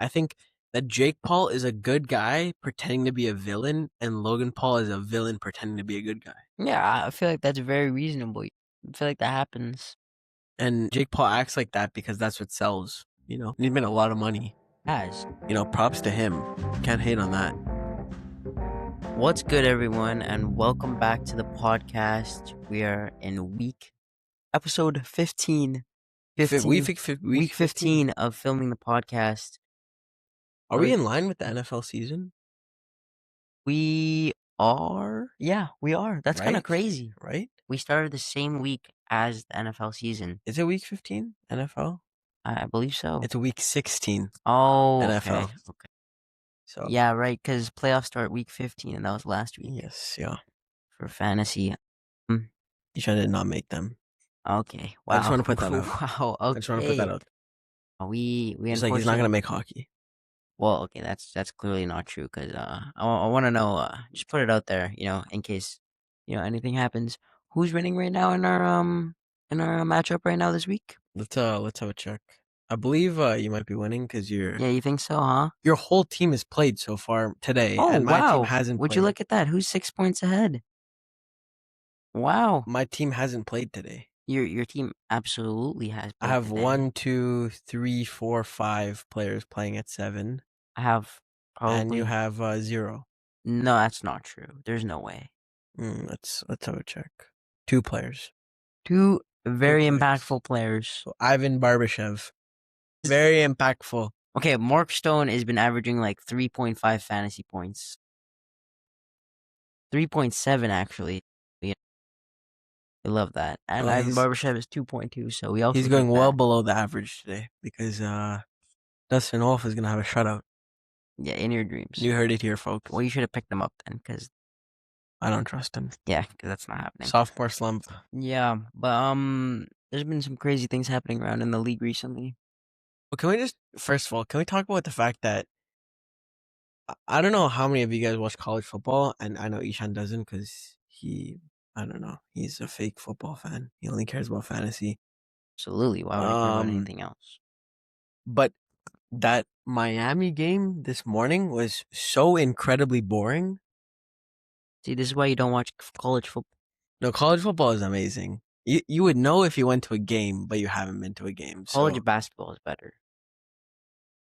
I think that Jake Paul is a good guy pretending to be a villain, and Logan Paul is a villain pretending to be a good guy. Yeah, I feel like that's very reasonable. I feel like that happens. And Jake Paul acts like that because that's what sells. And he's made a lot of money. As Props to him. Can't hate on that. What's good, everyone, and welcome back to the podcast. We are in episode 15. Week 15 of filming the podcast. Are we in line with the NFL season? We are. Yeah, we are. That's kind of crazy. Right? We started the same week as the NFL season. Is it week 15 NFL? I believe so. It's week 16 Oh, NFL. Okay. So yeah, right, because playoffs start week 15, and that was last week. Yes, yeah. For fantasy. You did not make them. Okay, wow. I just want to put that out. Wow, okay. I just want to put that out. We It's like he's not gonna make hockey. Well, okay, that's clearly not true because I want to know. Just put it out there, in case anything happens. Who's winning right now in our matchup right now this week? Let's have a check. I believe you might be winning because you're. Yeah, you think so, huh? Your whole team has played so far today, and my team hasn't. Would you look at that? Who's 6 points ahead? Wow. My team hasn't played today. Your team absolutely has played I have today. 1, 2, 3, 4, 5 players playing at 7. I have probably. And you have 0. No, that's not true. There's no way. Let's have a check. 2 players. 2 very impactful players. So Ivan Barbashev. Very impactful. Okay, Mark Stone has been averaging like 3.5 fantasy points. 3.7 actually. I love that. And Ivan Barbashev is 2.2, so we also. He's going well below the average today because Dustin Wolf is gonna have a shutout. Yeah, in your dreams. You heard it here, folks. Well, you should have picked him up then, because I don't trust him. Yeah, because that's not happening. Sophomore slump. Yeah, but there's been some crazy things happening around in the league recently. Well, can we just first of all, can we talk about the fact that I don't know how many of you guys watch college football, and I know Ishan doesn't because I don't know, he's a fake football fan. He only cares about fantasy. Absolutely, why would he care about anything else? But that Miami game this morning was so incredibly boring. See, this is why you don't watch college football. No, college football is amazing. You would know if you went to a game, but you haven't been to a game. College basketball is better.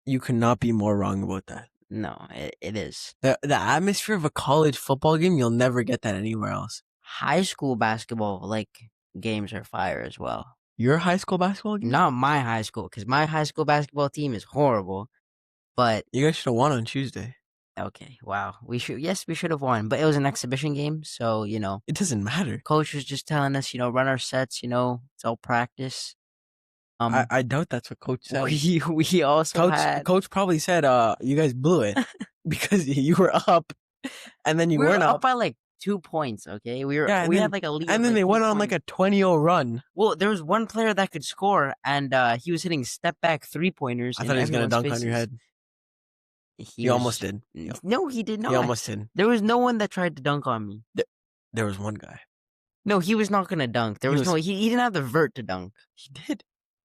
You could not be more wrong about that. No, it is. The atmosphere of a college football game, you'll never get that anywhere else. High school basketball, games are fire as well. Your high school basketball game? Not my high school, because my high school basketball team is horrible. But you guys should have won on Tuesday. Okay, wow. We should have won, but it was an exhibition game, so it doesn't matter. Coach was just telling us, run our sets, it's all practice. I doubt that's what coach said. We also coach probably said you guys blew it because you were up and then you weren't up by 2 points, okay? We had a lead. And then they went on a 20-0 run. Well, there was one player that could score, and he was hitting step back 3-pointers. I thought he was gonna dunk on your head. He almost did. No, he did not. He almost did. There was no one that tried to dunk on me. There was one guy. No, he was not gonna dunk. He didn't have the vert to dunk. He did.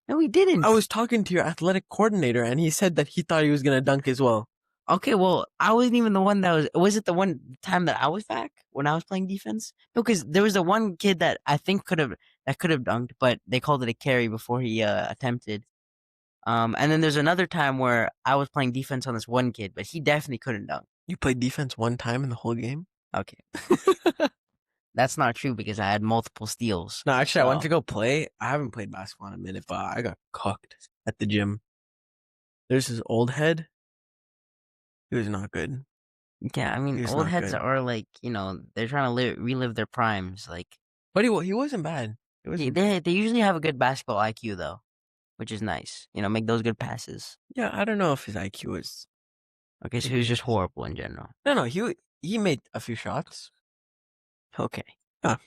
No, he didn't. I was talking to your athletic coordinator, and he said that he thought he was gonna dunk as well. Okay, well, I wasn't even the one that was. Was it the one time that I was back when I was playing defense? No, because there was the one kid that I think could have dunked, but they called it a carry before he attempted. And then there's another time where I was playing defense on this one kid, but he definitely couldn't dunk. You played defense one time in the whole game? Okay. That's not true because I had multiple steals. No, actually, I went to go play. I haven't played basketball in a minute, but I got cooked at the gym. There's this old head. He was not good. Yeah, I mean, old heads are they're trying to relive their primes. But he wasn't bad. They usually have a good basketball IQ, though, which is nice. Make those good passes. Yeah, I don't know if his IQ is. Okay, so he was just horrible in general. No, he made a few shots. Okay. Yeah.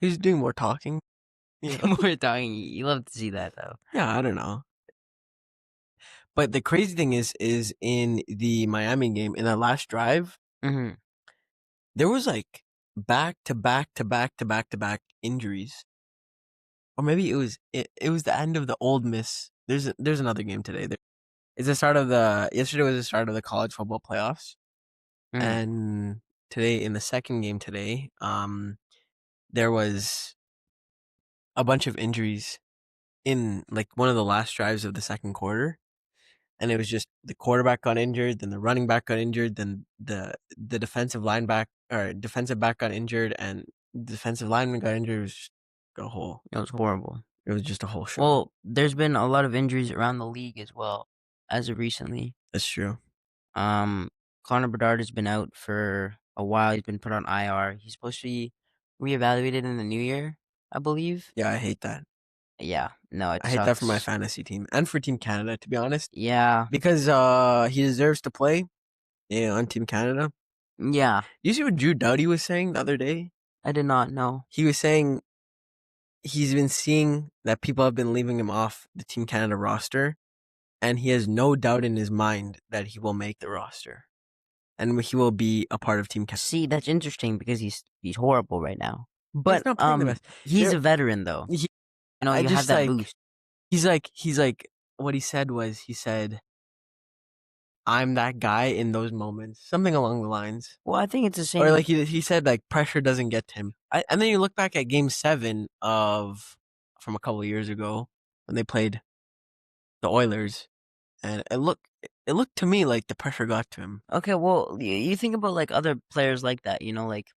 He's doing more talking. More talking. You love to see that, though. Yeah, I don't know. But the crazy thing is in the Miami game, in the last drive, there was back to back injuries. Or maybe it was the end of the Ole Miss. There's another game today. It's the start of yesterday was the start of the college football playoffs. And today, in the second game today, there was a bunch of injuries in like one of the last drives of the second quarter. And it was just the quarterback got injured, then the running back got injured, then the defensive defensive back got injured, and defensive lineman got injured. It was just a whole. It was horrible. It was just a whole show. Well, there's been a lot of injuries around the league as well, as of recently. That's true. Connor Bedard has been out for a while. He's been put on IR. He's supposed to be reevaluated in the new year, I believe. Yeah, I hate that. Yeah, no, it I sucks. hate that for my fantasy team and for Team Canada, to be honest. Yeah, because he deserves to play, on Team Canada. Yeah. You see what Drew Doughty was saying the other day? I did not know. He was saying he's been seeing that people have been leaving him off the Team Canada roster, and he has no doubt in his mind that he will make the roster, and he will be a part of Team Canada. See, that's interesting because he's horrible right now. But He's not playing the best. he's a veteran though. You have that boost. He's like what he said was, he said, I'm that guy in those moments, something along the lines. Well, I think it's the same. Or like he said, like pressure doesn't get to him. And then you look back at Game 7 from a couple of years ago when they played the Oilers, and it looked to me like the pressure got to him. Okay, well, you think about like other players like that, like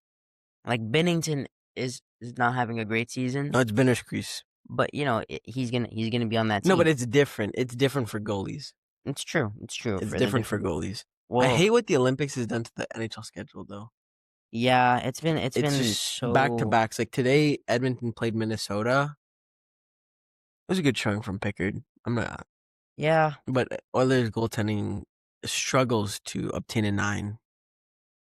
Bennington is not having a great season. No, it's Binnerskreis. But he's gonna be on that team. No, but it's different. It's different for goalies. It's true. It's true. It's different for goalies. Well, I hate what the Olympics has done to the NHL schedule, though. Yeah, it's been just so back to backs. Like today, Edmonton played Minnesota. It was a good showing from Pickard. I'm not. Yeah, but Oilers goaltending struggles to obtain a 9.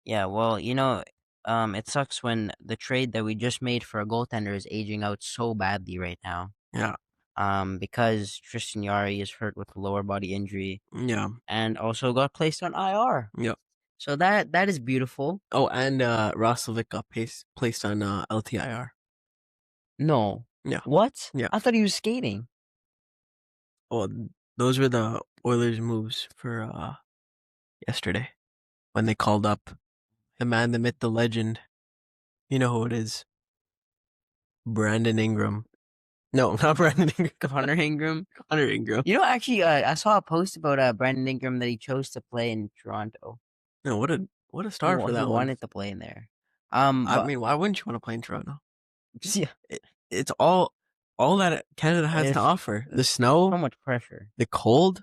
Yeah, well, it sucks when the trade that we just made for a goaltender is aging out so badly right now. Yeah. Because Tristan Jarry is hurt with a lower body injury. Yeah. And also got placed on IR. Yeah. So that is beautiful. Oh, and Roslovic got placed on LTIR. No. Yeah. What? Yeah. I thought he was skating. Well, those were the Oilers' moves for yesterday when they called up the man, the myth, the legend. You know who it is. Brandon Ingram. No, not Brandon Ingram. Connor Ingram. Connor Ingram. Actually, I saw a post about Brandon Ingram that he chose to play in Toronto. No, what a star for that one. He wanted to play in there. I mean, why wouldn't you want to play in Toronto? Yeah. It's all that Canada has to offer. The snow, so much pressure, the cold,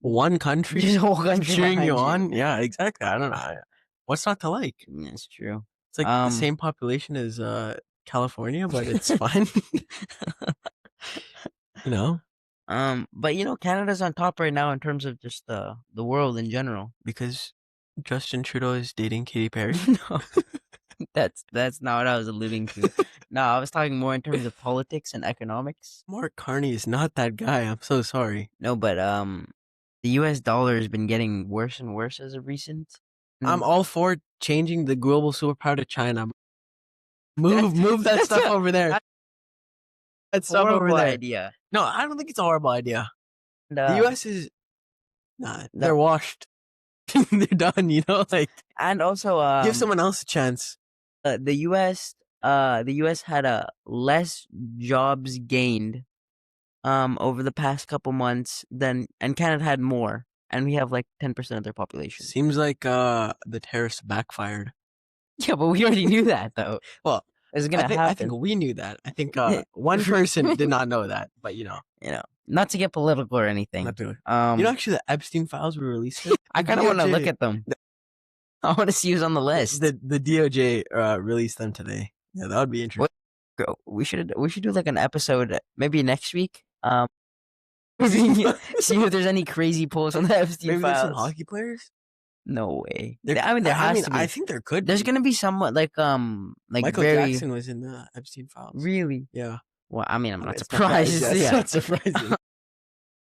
one country, just a whole country cheering you on. Yeah, exactly. I don't know. What's not to like? That's true. It's like the same population as California, but it's fine. But Canada's on top right now in terms of just the world in general. Because Justin Trudeau is dating Katy Perry. No, that's not what I was alluding to. No, I was talking more in terms of politics and economics. Mark Carney is not that guy. I'm so sorry. No, but the U.S. dollar has been getting worse and worse as of recent. I'm all for changing the global superpower to China. Move that stuff over there. That stuff over there. Idea. No, I don't think it's a horrible idea. The U.S. is they're washed. They're done. And also give someone else a chance. The U.S. had a less jobs gained over the past couple months and Canada had more, and we have like 10% of their population. Seems like the terrorists backfired. Yeah, but we already knew that though. Well, it's gonna happen. I think we knew that. I think one person did not know that, but not to get political or anything. Actually, the Epstein files were released. I kind of want to look at them. I want to see who's on the list. The DOJ released them today. Yeah, that would be interesting. We should do like an episode maybe next week. See if there's any crazy polls on the Epstein files. Maybe there's some hockey players. No way. There has to be. I think there could. There's gonna be somewhat like Michael Jackson was in the Epstein files. Really? Yeah. Well, I'm not surprised. It's not surprising.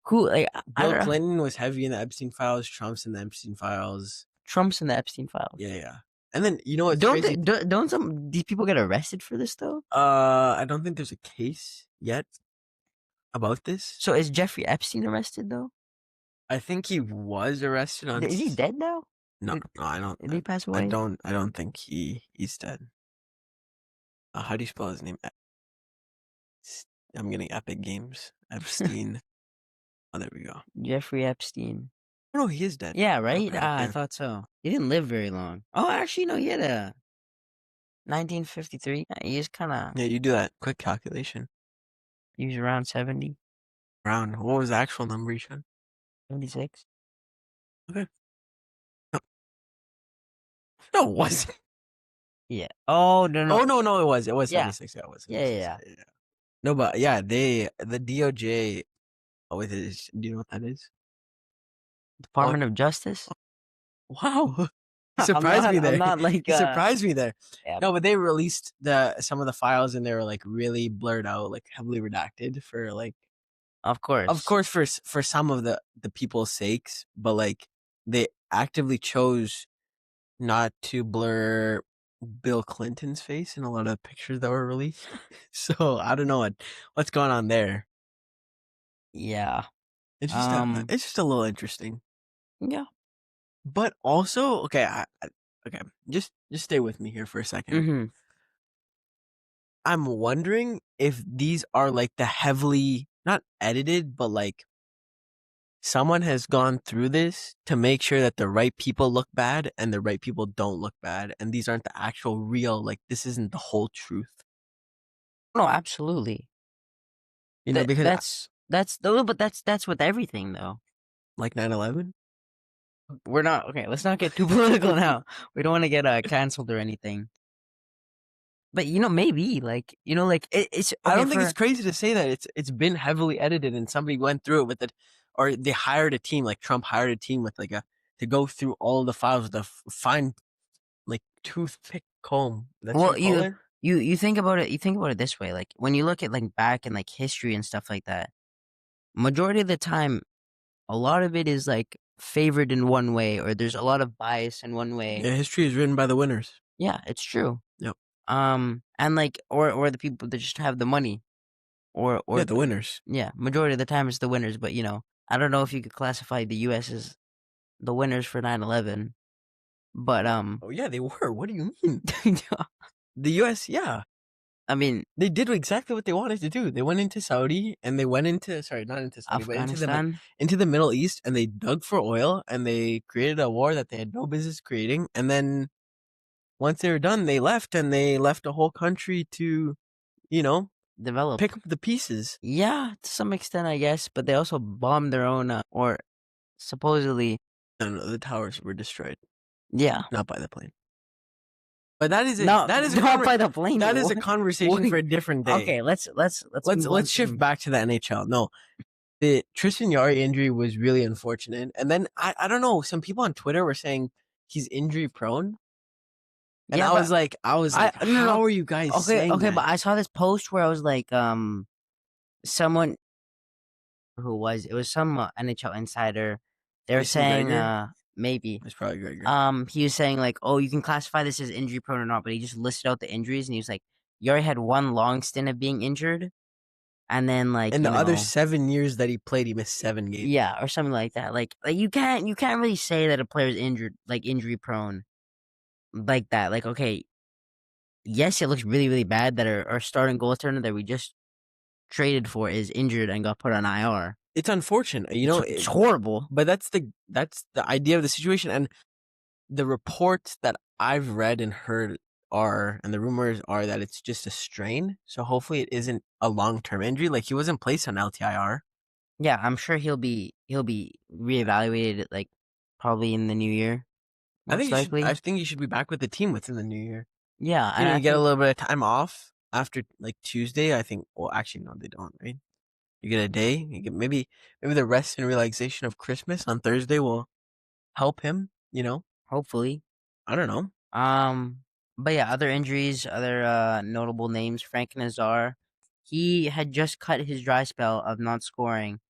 Cool. Like Bill Clinton was heavy in the Epstein files. Trump's in the Epstein files. Yeah. And then what's crazy? Don't some these people get arrested for this though? I don't think there's a case yet about this. So is Jeffrey Epstein arrested though? I think he was arrested on. Is he dead now? No, no, I don't. Did he pass away? I don't think he's dead. How do you spell his name? I'm getting Epic Games. Epstein. Oh, there we go. Jeffrey Epstein. Oh no, he is dead. Yeah, right? Okay, I okay. thought so. He didn't live very long. Oh, actually, no, he had a 1953. He was kind of, Yeah, you do that quick calculation. he was around 70, Round. What was the actual number you said? 76. Okay. No, no, it wasn't. Yeah. Oh, no. Oh no, it was. It was Yeah. 76. Yeah, it was. Yeah. No, but yeah, the DOJ. Oh, it is. Do you know what that is? Oh, Department of Justice? wow. You surprised me there. I'm not like, You surprised me there. yeah, No, but they released some of the files and they were like really blurred out, like heavily redacted for like, of of course. course, for some of the people's sakes, but like they actively chose not to blur Bill Clinton's face in a lot of pictures that were released. So I don't know what's going on there. Yeah. It's just a little interesting. Yeah. But also, okay, okay, just stay with me here for a second. Mm-hmm. I'm wondering if these are like the heavily not edited, but like someone has gone through this to make sure that the right people look bad and the right people don't look bad, and these aren't the actual real. Like this isn't the whole truth, No, absolutely. you know? Because That's with everything though. like 9/11. We're not okay. Let's not get too political now. We don't want to get canceled or anything. But maybe like like it's. Okay, I don't think it's crazy to say that it's been heavily edited and somebody went through it with it, or they hired a team like Trump hired a team with like to go through all of the files with a fine like toothpick comb. That's well, what you call it. you think about it. You think about it this way. Like when you look at like back in like history and stuff like that. Majority of the time, a lot of it is like favored in one way, or there's a lot of bias in one way. Yeah, history is written by the winners. Yeah, it's true. Yep. And like or the people that just have the money, or Yeah, the winners. yeah, majority of the time it's the winners. But I don't know if you could classify the U.S. as the winners for 9/11. But Oh yeah, they were. What do you mean? The U.S. Yeah, I mean, they did exactly what they wanted to do. They went into Saudi and they went into not into Saudi, but Afghanistan. into the Middle East, and they dug for oil and they created a war that they had no business creating. And then once they were done, they left and they left a whole country to, Develop. pick up the pieces. Yeah, to some extent, I guess. But they also bombed their own, or supposedly. No, the towers were destroyed. Yeah, not by the plane. But that is not by the plane. That is a conversation for a different day. Okay, let's shift back to the NHL. No, the Tristan Jarry injury was really unfortunate, and then I don't know. Some people on Twitter were saying he's injury prone, and yeah, I was like, how are you guys saying okay, that? but I saw this post where I was like, someone who was it was some NHL insider. They were Jason saying, Gregor? maybe It's probably Gregor. he was saying like, oh, you can classify this as injury prone or not, but he just listed out the injuries and he was like, you already had one long stint of being injured, and then like in the other 7 years that he played, he missed 7 games. Yeah, or something like that. Like you can't really say that a player's injured, like injury prone, like that. Like okay, yes, it looks really really bad that our starting goaltender that we just traded for is injured and got put on IR. It's unfortunate, It's horrible. But that's the idea of the situation, and the reports that I've read and heard and the rumors are that it's just a strain. So hopefully it isn't a long-term injury. Like he wasn't placed on LTIR. Yeah, I'm sure he'll be reevaluated like probably in the new year. I think he should be back with the team within the new year. Yeah, and I get a little bit of time off after like Tuesday. I think. Well, actually, no, they don't. Right? You get a day. You get maybe the rest and relaxation of Christmas on Thursday will help him. Hopefully. I don't know. But yeah, other injuries, other notable names. Frank Nazar, he had just cut his dry spell of not scoring,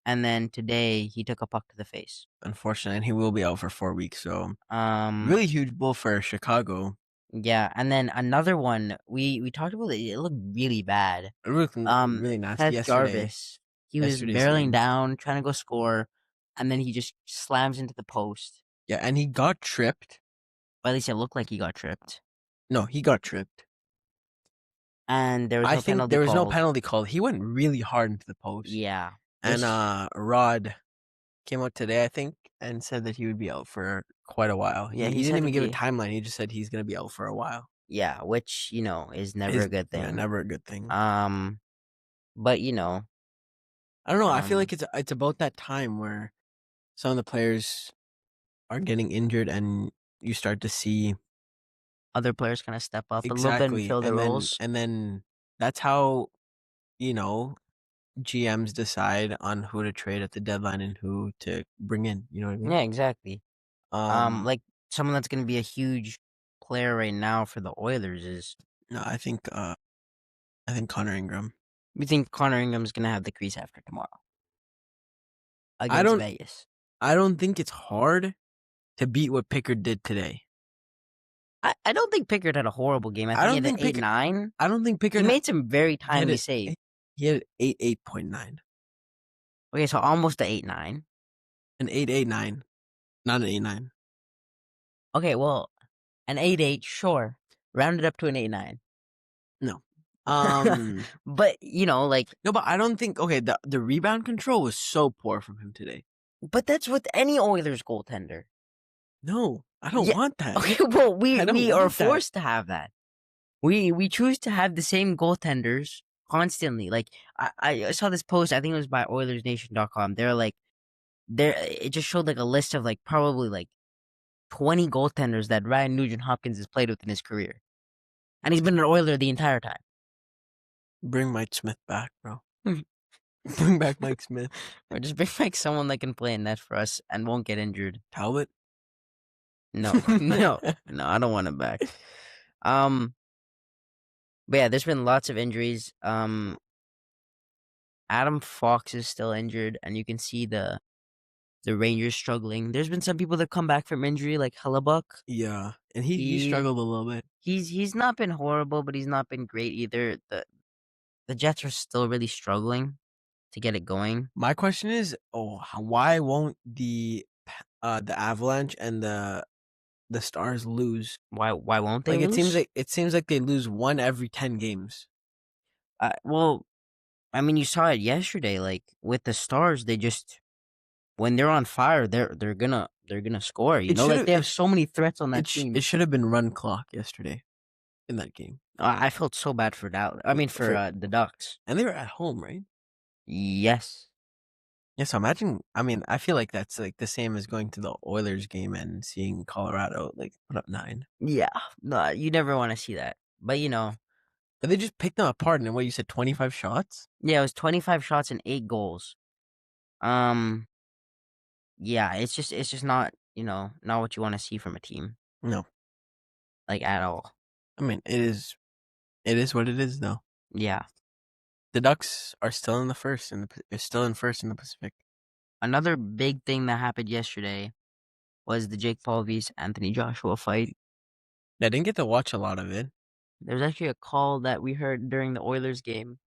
and then today he took a puck to the face. Unfortunately, and he will be out for 4 weeks. So really huge blow for Chicago. Yeah, and then another one we talked about it. It looked really bad. It looked really nasty. Seth Jarvis, he was barreling down, trying to go score, and then he just slams into the post. Yeah, and he got tripped. Or at least it looked like he got tripped. No, he got tripped. And there was I no think penalty there was no called. penalty called. He went really hard into the post. Yeah. And Which, Rod came out today, I think, and said that he would be out for quite a while. yeah, He he didn't said even that give a timeline. He just said he's gonna be out for a while. yeah, which, is never Is a good thing. never a good thing. But, I don't know. I feel like it's about that time where some of the players are getting injured, and you start to see other players kind of step up a little bit and exactly, fill their roles. and then that's how GMs decide on who to trade at the deadline and who to bring in. You know what I mean? Yeah, exactly. Um, Like someone that's going to be a huge player right now for the Oilers is. no, I think Connor Ingram. We think Connor Ingram's going to have the crease after tomorrow I against don't Vegas. I don't think it's hard to beat what Pickard did today. I don't think Pickard had a horrible game. I think he had an 8-9. I don't think Pickard He made some very timely saves. He had 8.9. Okay, so almost an 8-9. An 8.89, not an 8.9. Okay, well, an 8-8, sure. Round it up to an 8-9. No. But like no, but I don't think the rebound control was so poor from him today. But that's with any Oilers goaltender. No, I don't want that. Okay, well, we are forced to have that. We choose to have the same goaltenders constantly. Like I saw this post, I think it was by OilersNation.com. They're like it just showed like a list of like probably like 20 goaltenders that Ryan Nugent Hopkins has played with in his career. And he's been an Oiler the entire time. Bring Mike Smith back, bro. Bring back Mike Smith. Or just bring back someone that can play in net for us and won't get injured. Talbot? No, I don't want him back. But yeah, there's been lots of injuries. Adam Fox is still injured, and you can see the Rangers struggling. There's been some people that come back from injury, like Hellebuck. Yeah, and he struggled a little bit. He's not been horrible, but he's not been great either. The Jets are still really struggling to get it going. My question is, why won't the Avalanche and the Stars lose? Why won't they lose? It seems like they lose one every 10 games. Well, I mean, you saw it yesterday. Like with the Stars, they just when they're on fire, they're gonna score. Like they have so many threats on that team. It should have been run clock yesterday in that game. I felt so bad for Dallas. I mean, for the Ducks, and they were at home, right? Yes. Yeah, so imagine. I mean, I feel like that's like the same as going to the Oilers game and seeing Colorado like put up 9. Yeah, no, you never want to see that. But but they just picked them apart. And what you said, 25 shots? Yeah, it was 25 shots and 8 goals. Yeah, it's just not not what you want to see from a team. No, like at all. I mean, it is what it is, though. Yeah. The Ducks are still in the first, still in first in the Pacific. Another big thing that happened yesterday was the Jake Paul vs. Anthony Joshua fight. I didn't get to watch a lot of it. There's actually a call that we heard during the Oilers game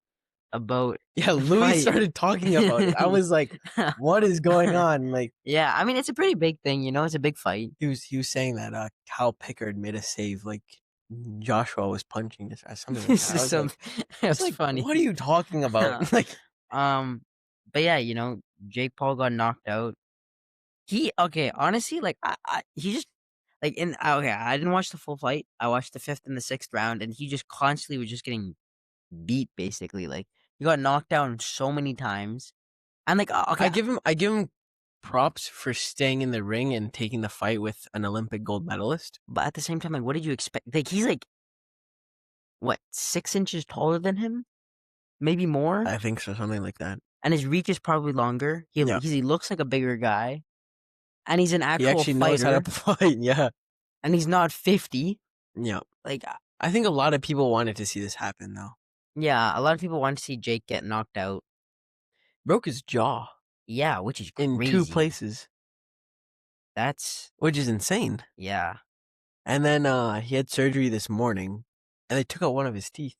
about Louis started talking about it. I was like, what is going on? Like, yeah, I mean, it's a pretty big thing, it's a big fight. He was saying that Cal Pickard made a save, like Joshua was punching this or something like that. It's like, funny. What are you talking about? But yeah, Jake Paul got knocked out. Honestly, like he just like I didn't watch the full fight. I watched the 5th and the 6th round, and he just constantly was just getting beat. Basically, like he got knocked down so many times, and like I give him props for staying in the ring and taking the fight with an Olympic gold medalist. But at the same time, like, what did you expect? Like, he's like, what, 6 inches taller than him? Maybe more? I think so, something like that. And his reach is probably longer. He looks like a bigger guy. And he's an actual fighter. He actually knows how to fight, yeah. And he's not 50. Yeah. Like, I think a lot of people wanted to see this happen, though. Yeah, a lot of people wanted to see Jake get knocked out. Broke his jaw. Yeah, which is crazy. In 2 places. Which is insane. Yeah. And then he had surgery this morning, and they took out one of his teeth.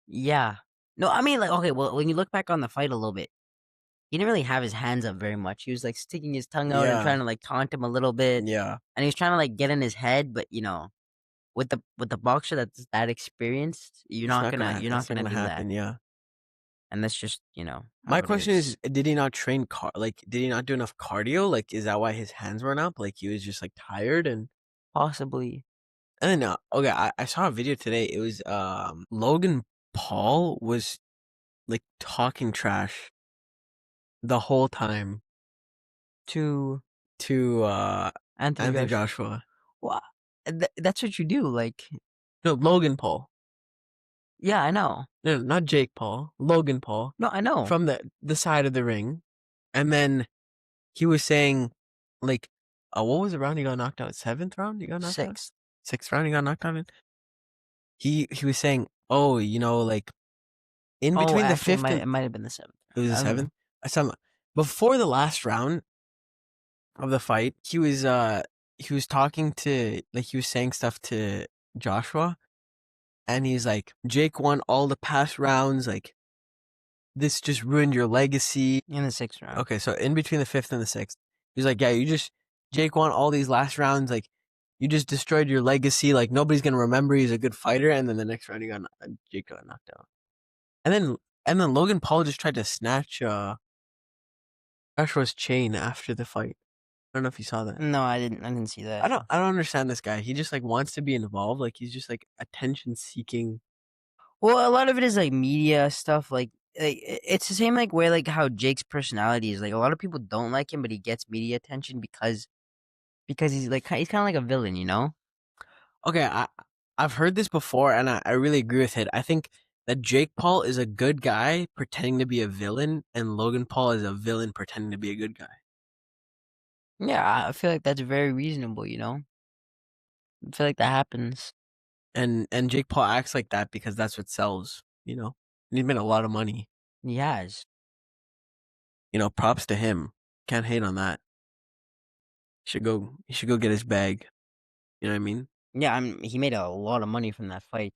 Yeah. No, I mean, like, okay, well, when you look back on the fight a little bit, he didn't really have his hands up very much. He was like sticking his tongue out and Yeah, trying to like taunt him a little bit, yeah. and he was trying to like get in his head. But with the boxer that's that experienced, It's not gonna. you're not It's not gonna gonna do that, happen. Yeah. and that's just My how it question is, is. did he not train like did he not do enough cardio? Like is that why his hands weren't up? Like he was just like tired Possibly. and then okay, I saw a video today. It was Logan Paul was like talking trash the whole time To to Anthony Anthony Joshua. Joshua. Well, that's what you do. Like, No, Logan Paul. yeah, I know. No, not Jake Paul. Logan Paul No, I know. from the side of the ring. And then he was saying like what was the round he got knocked out? Seventh round he got knocked out? Sixth. Sixth round he got knocked out in? He was saying, "Oh, like in Oh, between the actually, fifth and it might have been the seventh. it was the I don't seventh. know. Some before the last round of the fight, he was talking to like he was saying stuff to Joshua, and he's like, Jake won all the past rounds. Like this just ruined your legacy. In the sixth round. Okay, so in between the fifth and the sixth, he's like, yeah, Jake won all these last rounds. Like you just destroyed your legacy. Like nobody's gonna remember he's a good fighter. And then the next round, Jake got knocked out. And then Logan Paul just tried to snatch Joshua's chain after the fight. I don't know if you saw that. No, I didn't. I didn't see that. I don't understand this guy. He just like wants to be involved. Like he's just like attention seeking. Well, a lot of it is like media stuff. It's the same like where like how Jake's personality is. Like a lot of people don't like him, but he gets media attention because he's kind of like a villain, you know? Okay, I've heard this before and I really agree with it. I think that Jake Paul is a good guy pretending to be a villain, and Logan Paul is a villain pretending to be a good guy. Yeah, I feel like that's very reasonable, you know? I feel like that happens. And Jake Paul acts like that because that's what sells, And he's made a lot of money. He has. Props to him. Can't hate on that. He should go get his bag. You know what I mean? Yeah, he made a lot of money from that fight.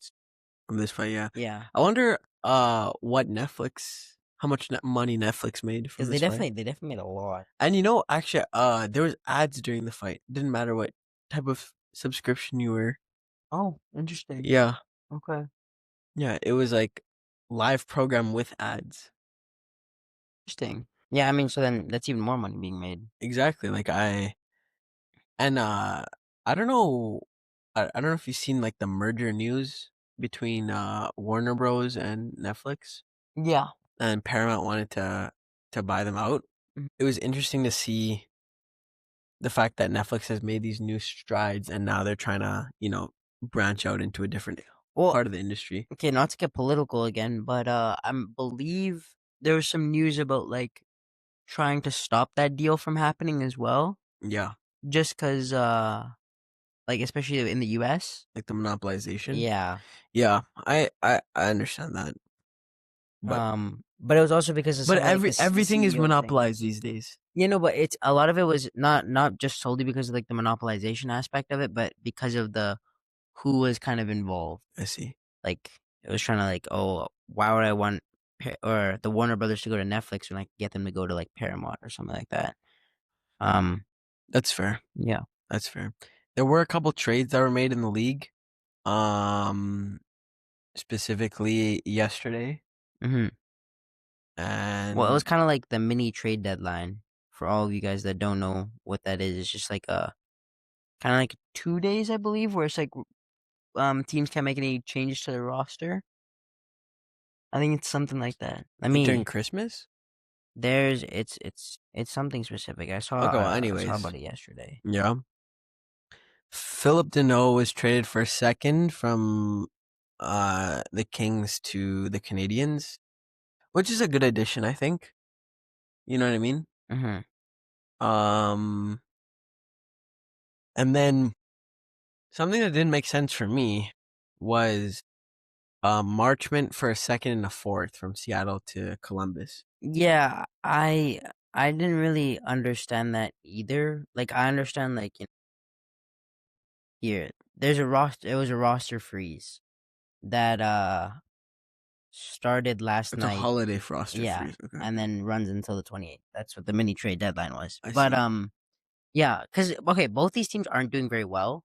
From this fight, yeah. Yeah, I wonder what how much money Netflix made from because this fight. they definitely made a lot. And actually there was ads during the fight. Didn't matter what type of subscription you were. Oh, interesting. Yeah. Okay, Yeah, it was like live program with ads. interesting. Yeah, I mean, so then that's even more money being made. Exactly. Like and I don't know I don't know if you've seen like the merger news between Warner Bros and Netflix, Yeah. and Paramount wanted to buy them out. Mhm. It was interesting to see the fact that Netflix has made these new strides and now they're trying to, branch out into a different Well, part of the industry. okay, not to get political again, but I believe there was some news about like trying to stop that deal from happening as well, Yeah, just because like especially in the U.S. like the monopolization. Yeah. Yeah, I understand that. But But it was also because of some of like the everything is CEO thing. monopolized these days. But it's a lot of it was not just solely because of like the monopolization aspect of it, but because of the who was kind of involved. I see. Like it was trying to like, oh, why would I want or the Warner Brothers to go to Netflix when I could get them to go to like Paramount or something like that? That's fair. Yeah. That's fair. There were a couple trades that were made in the league. Specifically yesterday. Mm-hmm. And Well, it was kind of like the mini trade deadline for all of you guys that don't know what that is. It's just like kind of like 2 days, I believe, where it's like teams can't make any changes to their roster. I think it's something like that. I like during mean, Christmas? it's something specific. Okay, well, I saw anyways. about it yesterday. Yeah. Philip Danault was traded for a second from the Kings to the Canadians, which is a good addition, I think. You know what I mean? Mm-hmm. And then something that didn't make sense for me was Marchment for a second and a fourth from Seattle to Columbus. Yeah, I didn't really understand that either. Like I understand like here there's a roster. It was a roster freeze that started last It's a night. holiday for roster Yeah, freeze. Okay, and then runs until the 28th. That's what the mini trade deadline was. I But see. yeah, because okay, both these teams aren't doing very well.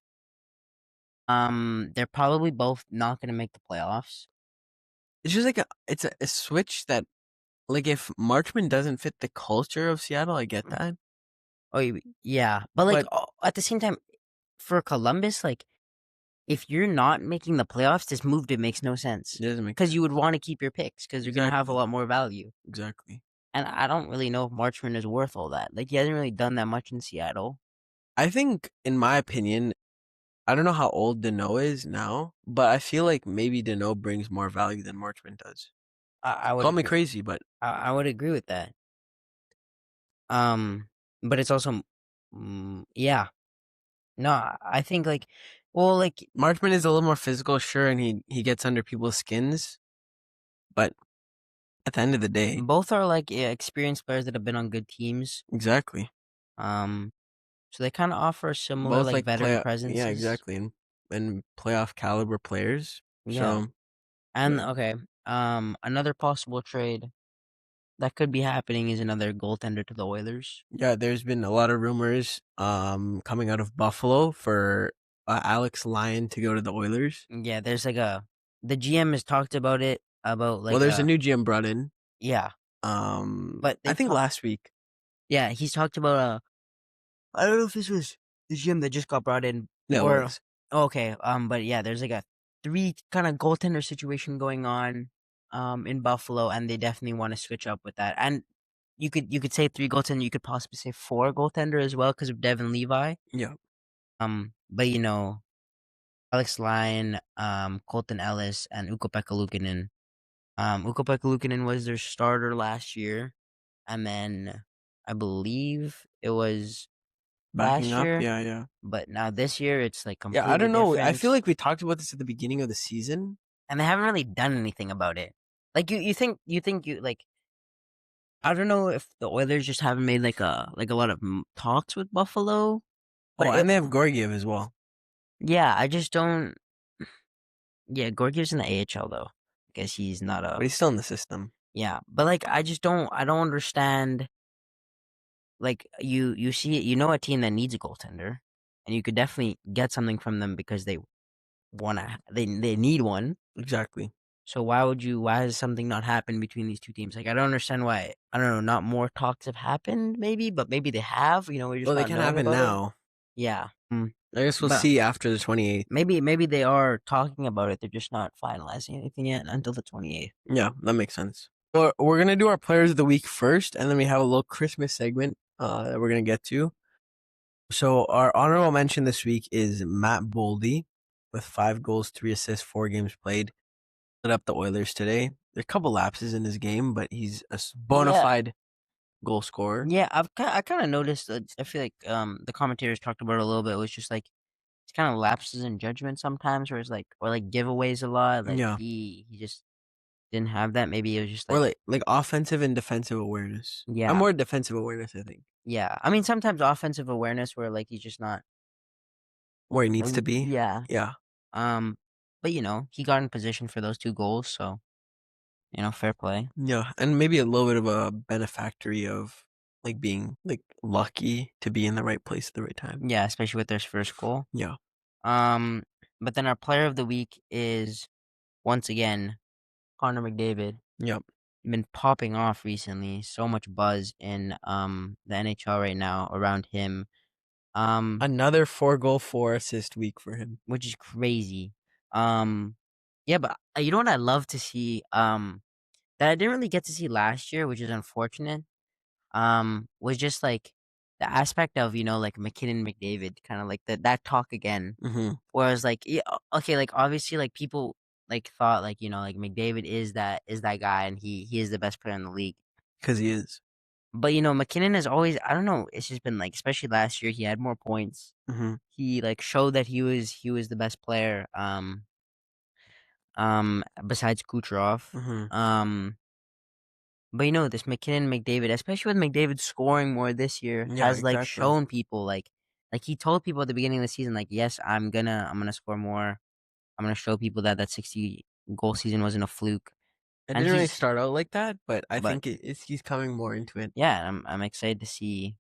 They're probably both not gonna make the playoffs. It's just like a switch that, like, if Marchment doesn't fit the culture of Seattle, I get that, Oh, yeah, but like but at the same time, for Columbus, like if you're not making the playoffs, this move makes no sense it doesn't make because you would sense. want to keep your picks because you're gonna have a Exactly, lot more value. exactly. And I don't really know if Marchment is worth all that. Like he hasn't really done that much in Seattle. I think, in my opinion, I don't know how old Danault is now, but I feel like maybe Danault brings more value than Marchment does. I would Call me agree. crazy, but I would agree with that. But it's also, yeah. No, I think like, well, like Marchment is a little more physical, sure, and he gets under people's skins, but at the end of the day, both are like experienced players that have been on good teams. exactly. Um, so they kind of offer similar Both like like veteran yeah, presences. exactly, and playoff caliber players. Yeah. So And yeah, okay, another possible trade that could be happening is another goaltender to the Oilers. yeah. There's been a lot of rumors coming out of Buffalo for Alex Lyon to go to the Oilers. Yeah, there's like the GM has talked about it about Well, like there's a new GM brought in. yeah, but I they've think talked last week. yeah, he's talked about I don't know if this was the GM that just got brought in No, it or was. okay, but yeah, there's like a three kind of goaltender situation going on in Buffalo and they definitely want to switch up with that. And you could say three goaltender, you could possibly say four goaltender as well because of Devin Levi. Yeah, But Alex Lyon, Colton Ellis, and Ukko-Pekka Luukkonen. Ukko-Pekka Luukkonen was their starter last year, and then I believe it was backing last up. year, Yeah, yeah, but now this year it's like yeah. I completely don't know. I different, feel like we talked about this at the beginning of the season. and they haven't really done anything about it. Like you like I don't know if the Oilers just haven't made like a lot of talks with Buffalo, Oh, but and they have Gorgiev as well, yeah, I just don't. Yeah, Gorgie's in the AHL though. I guess he's not but a he's still in the system. yeah, but like I don't understand. Like you see it, you know a team that needs a goaltender, and you could definitely get something from them because they need one. Exactly. So why has something not happened between these two teams? Like I don't understand why. I don't know, not more talks have happened maybe, but maybe they have, we're just Well, they not can't knowing happen about it. now. Yeah. I guess we'll But see after the 28th. maybe they are talking about it. They're just not finalizing anything yet until the 28th. Yeah, that makes sense. So we're gonna do our players of the week first, and then we have a little Christmas segment that we're gonna get to. So our honorable mention this week is Matt Boldy with 5 goals, 3 assists, 4 games played. Lit up the Oilers today. There are a couple lapses in his game, but he's a bona Yeah. fide goal scorer. Yeah, I kind of noticed that I feel like the commentators talked about it a little bit. It was just like it's kind of lapses in judgment sometimes, where it's like or like giveaways a lot. Like Yeah, he just didn't have that. Maybe it was just or like like offensive and defensive awareness. I'm yeah, more defensive awareness, I think, yeah. I mean, sometimes offensive awareness where like he's just not. where he needs to be. Yeah. Yeah. Um, but he got in position for those 2 goals, so fair play. Yeah, and maybe a little bit of a benefactory of like being like lucky to be in the right place at the right time. Yeah, especially with their first goal. Yeah. Um, but then our player of the week is once again Connor McDavid. Yep. Been popping off recently. So much buzz in the NHL right now around him. Another 4 goal, 4 assist week for him. Which is crazy. Um, yeah, but you know what I love to see that I didn't really get to see last year, which is unfortunate. Was just like the aspect of like McKinnon McDavid, kind of like that talk again. Mm-hmm. Whereas like yeah, okay, like obviously like people like thought like like McDavid is that guy and he is the best player in the league. Because he is. But McKinnon has always I don't know, it's just been like especially last year he had more points. Mm-hmm. He like showed that he was the best player besides Kucherov. Mm-hmm. But this McKinnon McDavid, especially with McDavid scoring more this year, Yeah, has like exactly. shown people like he told people at the beginning of the season like yes I'm gonna score more. I'm gonna show people that 60 goal season wasn't a fluke. It And didn't really he's start out like that, but I but think he's coming more into it. yeah, I'm excited to see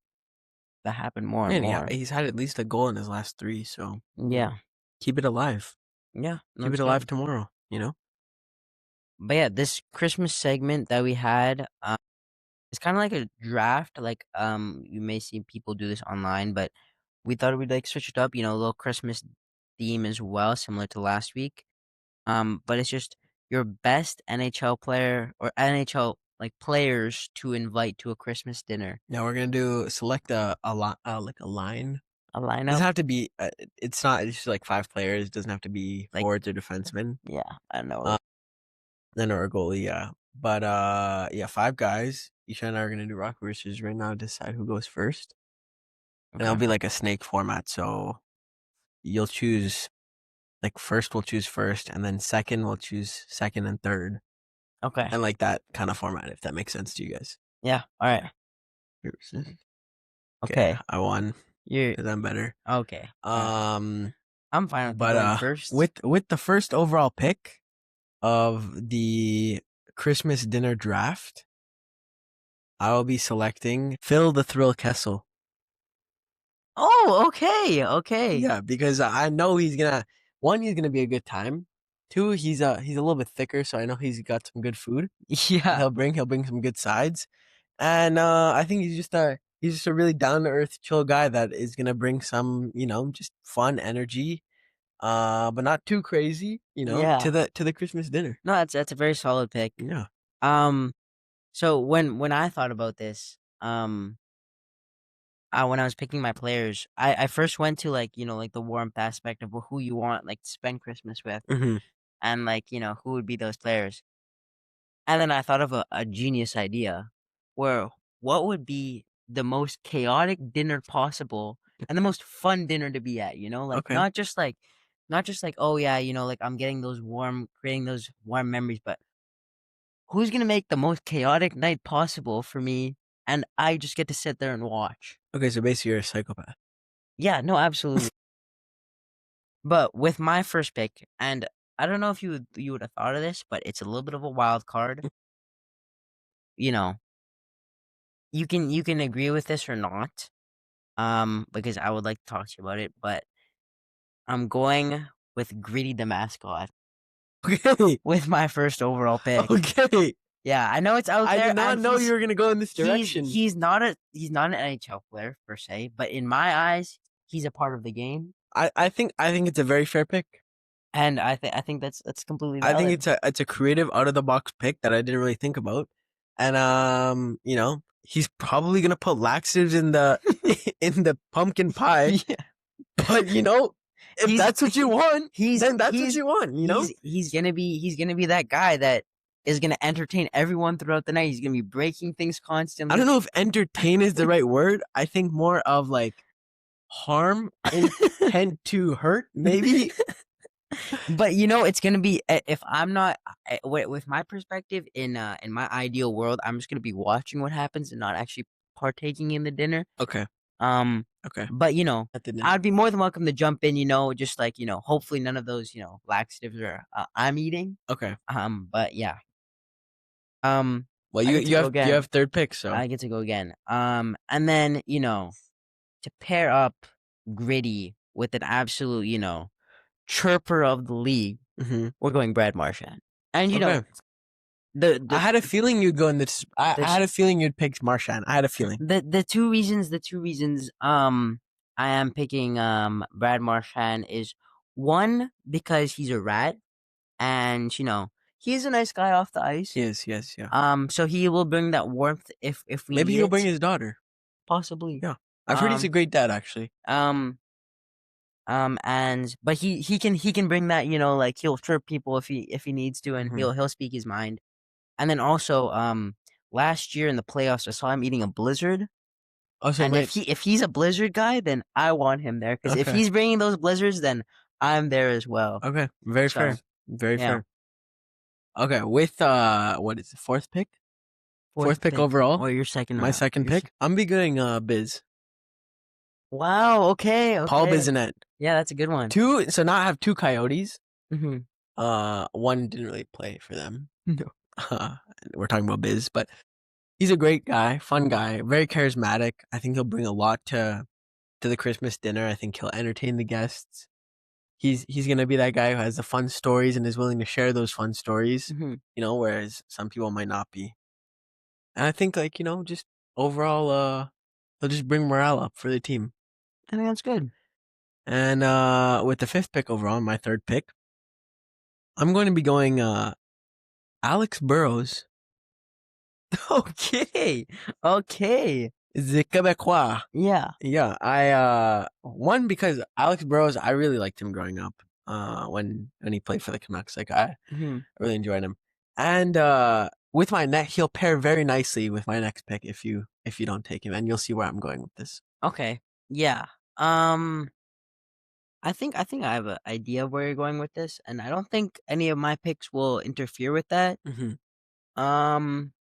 that happen more and And yeah, more. he's had at least a goal in his last 3, so Yeah. keep it alive. Yeah, Keep it that's alive good. tomorrow. But yeah, this Christmas segment that we had, it's kind of like a draft. Like, you may see people do this online, but we thought we'd like switch it up. A little Christmas theme as well, similar to last week. But it's just your best NHL player or NHL like players to invite to a Christmas dinner. Now we're gonna select like a line. A It doesn't lineup, have to be. It's not. It's just like 5 players. It doesn't have to be like forwards or defensemen. yeah, I know Uh, it. then or a goalie. Yeah, but yeah, 5 guys. Isha and I are gonna do rock paper scissors right now to decide who goes first, and it'll Okay, be like a snake format. So you'll choose like first. We'll choose first, and then second. We'll choose second and third, okay, and like that kind of format. If that makes sense to you guys. yeah, all right, Okay. Paper, scissors. Okay, okay. I won You're because I'm better. okay. All right. Um, I'm fine with you but going first. with the first overall pick of the Christmas dinner draft, I will be selecting Phil the Thrill Kessel. Oh, okay, okay. Yeah, because I know he's gonna be a good time. 2, he's a little bit thicker, so I know he's got some good food. Yeah, He'll bring some good sides, and I think he's just a really down to earth, chill guy that is gonna bring some just fun energy, but not too crazy, yeah. to the Christmas dinner. No, that's a very solid pick. Yeah. Um, so when I thought about this, when I was picking my players, I first went to like like the warmth aspect of who you want like to spend Christmas with, Hmm. and like who would be those players, and then I thought of a genius idea, where what would be the most chaotic dinner possible and the most fun dinner to be at, like Okay. not just like, oh yeah, like I'm creating those warm memories, but who's gonna make the most chaotic night possible for me, and I just get to sit there and watch. Okay, so basically you're a psychopath. Yeah, no, absolutely. But with my first pick, and I don't know if you would have thought of this, but it's a little bit of a wild card. You know, you can agree with this or not, because I would like to talk to you about it. But I'm going with Gritty the mascot Okay. with my first overall pick. Okay. Yeah, I know it's out I there, did not and know you were gonna go in this direction. he's not an NHL player per se, but in my eyes, he's a part of the game, I think it's a very fair pick. and I think that's completely I think valid. it's a creative out of the box pick that I didn't really think about. And he's probably gonna put laxatives in the in the pumpkin pie. Yeah. But if He's- that's what you want, then that's what he's you want, he's gonna be that guy that is gonna entertain everyone throughout the night. He's gonna be breaking things constantly. I don't know if entertain is the right word. I think more of like harm intent to hurt, maybe. But it's gonna be, if I'm not with my perspective in my ideal world, I'm just gonna be watching what happens and not actually partaking in the dinner. Okay. Um, Okay. but At the dinner. I'd be more than welcome to jump in. Just like hopefully none of those laxatives are I'm eating. Okay. But yeah. Well, I get to go you again. have third pick, so I get to go again. And then to pair up Gritty with an absolute chirper of the league, Mhm. we're going Brad Marchand. And Okay. the I had a feeling you'd go in this. I had a feeling you'd pick Marchand. I had a feeling. the two reasons I am picking Brad Marchand is, one, because he's a rat, and he's a nice guy off the ice. Yes, yeah. So he will bring that warmth if we Maybe need he'll it, bring his daughter. possibly. Yeah, I've heard he's a great dad, actually. But he can bring that, like he'll chirp people if he needs to, and Mhm. he'll speak his mind. And then also last year in the playoffs, I saw him eating a blizzard. Also, And wait. if he's a blizzard guy, then I want him there, because if Okay. he's bringing those blizzards, then I'm there as well. Okay, very So, fair. Very yeah. fair. Okay, with what is it, fourth pick? Fourth pick overall? Or your second? My second pick? I'm be going Biz. Wow. Okay. Paul Okay. Bissonnette. Yeah, that's a good one. So now I have 2 Coyotes. Mm-hmm. One didn't really play for them. No. We're talking about Biz, but he's a great guy, fun guy, very charismatic. I think he'll bring a lot to the Christmas dinner. I think he'll entertain the guests. He's gonna be that guy who has the fun stories and is willing to share those fun stories. Mm-hmm. Whereas some people might not be. And I think just overall, he'll just bring morale up for the team. I think that's good. And with the 5th pick overall, my 3rd pick, I'm going to be going Alex Burrows. Okay. The Québécois. Yeah. Yeah, I one because Alex Burrows, I really liked him growing up. When he played for the Canucks, I really enjoyed him. And with my he'll pair very nicely with my next pick if you don't take him, and you'll see where I'm going with this. Okay. Yeah. I think I have an idea of where you're going with this, and I don't think any of my picks will interfere with that. Mm-hmm.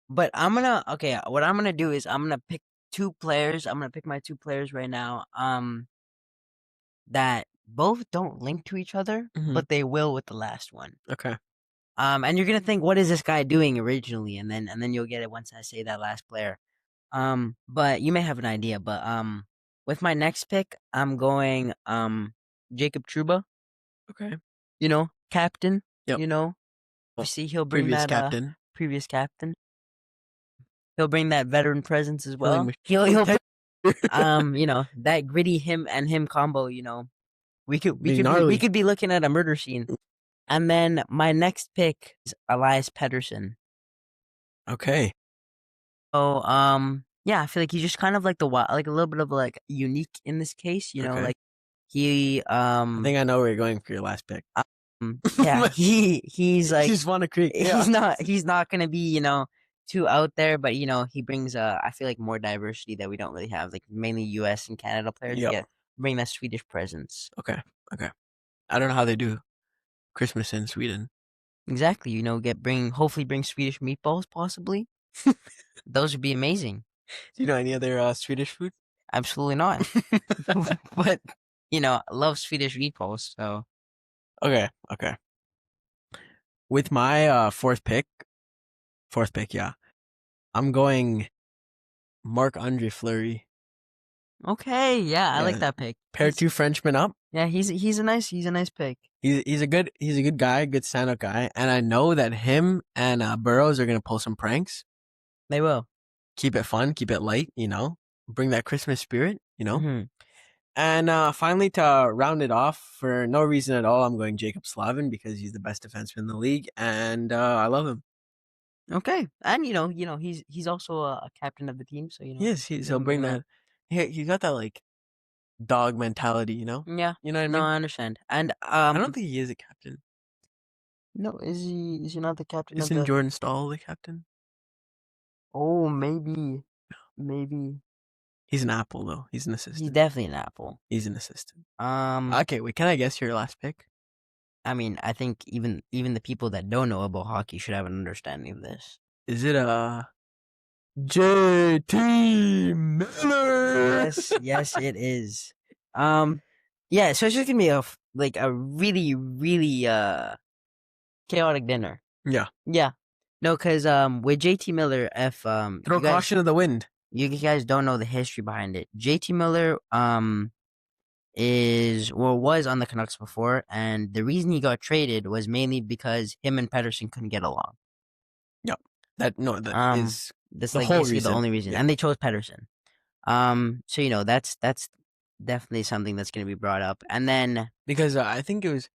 But what I'm gonna do is I'm gonna pick 2 players. I'm gonna pick my 2 players right now. That both don't link to each other, but they will with the last one. Okay. And you're gonna think, what is this guy doing originally? And then you'll get it once I say that last player. But you may have an idea. But with my next pick, I'm going Jacob Trouba. Okay. Captain. Yep. You see, he'll bring Previous that captain. previous captain. He'll bring that veteran presence as well. He'll that gritty him combo. We could be looking at a murder scene. And then my next pick is Elias Pettersson. Okay. So yeah, I feel like he's just kind of like a little bit of like unique in this case. Okay. Like he I think I know where you're going for your last pick. Yeah, he's like Swan Creek. Yeah. He's not gonna be too out there, but he brings I feel like more diversity that we don't really have, like mainly U.S. and Canada players. Yep. Yeah, bring that Swedish presence. Okay. I don't know how they do Christmas in Sweden. Exactly. Hopefully bring Swedish meatballs possibly. Those would be amazing. Do you know any other Swedish food? Absolutely not. But I love Swedish meatballs. So okay. With my fourth pick, yeah, I'm going Marc-Andre Fleury. Okay, yeah, I like that pick. Pair 2 Frenchmen up. Yeah, he's a nice pick. He's a good guy, good stand-up guy, and I know that him and Burrows are gonna pull some pranks. They will. Keep it fun, keep it light, bring that Christmas spirit, Mm-hmm. And finally, to round it off, for no reason at all, I'm going Jacob Slavin because he's the best defenseman in the league, and I love him. Okay, and he's also a captain of the team, so Yes, he'll bring that. He's got that like dog mentality, Yeah, you know what I mean? No, I understand, and I don't think he is a captain. No, is he not the captain? Isn't Jordan Stahl the captain? Oh, maybe. He's an apple though. He's an assistant. He's definitely an apple. He's an assistant. Okay, wait. Can I guess your last pick? I mean, I think even the people that don't know about hockey should have an understanding of this. Is it JT Miller? Yes, it is. Yeah. So it's just gonna be a really, really chaotic dinner. Yeah. No, because with JT Miller, throw caution to the wind. You guys don't know the history behind it. JT Miller was on the Canucks before, and the reason he got traded was mainly because him and Pettersson couldn't get along. Yep. That's the whole reason. The only reason, and they chose Pettersson. So that's definitely something that's going to be brought up, and then because I think it was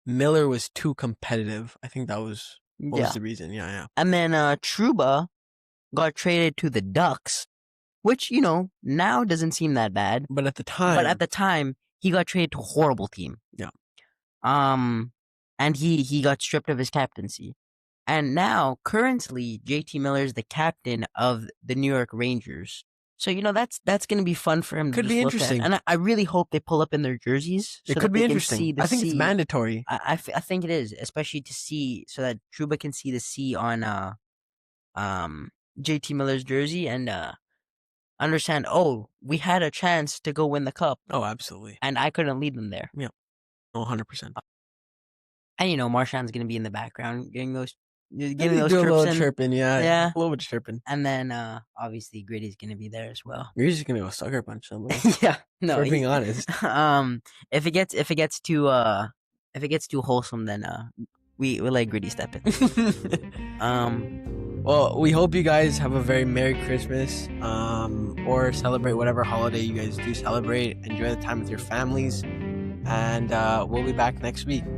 Miller was too competitive. I think that was was the reason. Yeah. And then Trouba got traded to the Ducks, which now doesn't seem that bad. But at the time, he got traded to a horrible team. Yeah. And he got stripped of his captaincy, and now currently JT Miller is the captain of the New York Rangers. So that's going to be fun for him. Could be interesting, and I really hope they pull up in their jerseys. So it could be interesting. I think it's mandatory. I think it is, especially to see so that Trouba can see the C on JT Miller's jersey and understand. Oh, we had a chance to go win the cup. Oh, absolutely. And I couldn't lead them there. Yeah, 100%. And Marchand's going to be in the background getting those You're Maybe getting those do a chirps little in. chirping, yeah. Yeah. A little bit of chirping. And then obviously Gritty's gonna be there as well. You're just gonna go sucker punch somebody. Yeah, no. For being honest. If it gets too wholesome, then we let Gritty step in. Well, we hope you guys have a very Merry Christmas, or celebrate whatever holiday you guys do celebrate. Enjoy the time with your families, and we'll be back next week.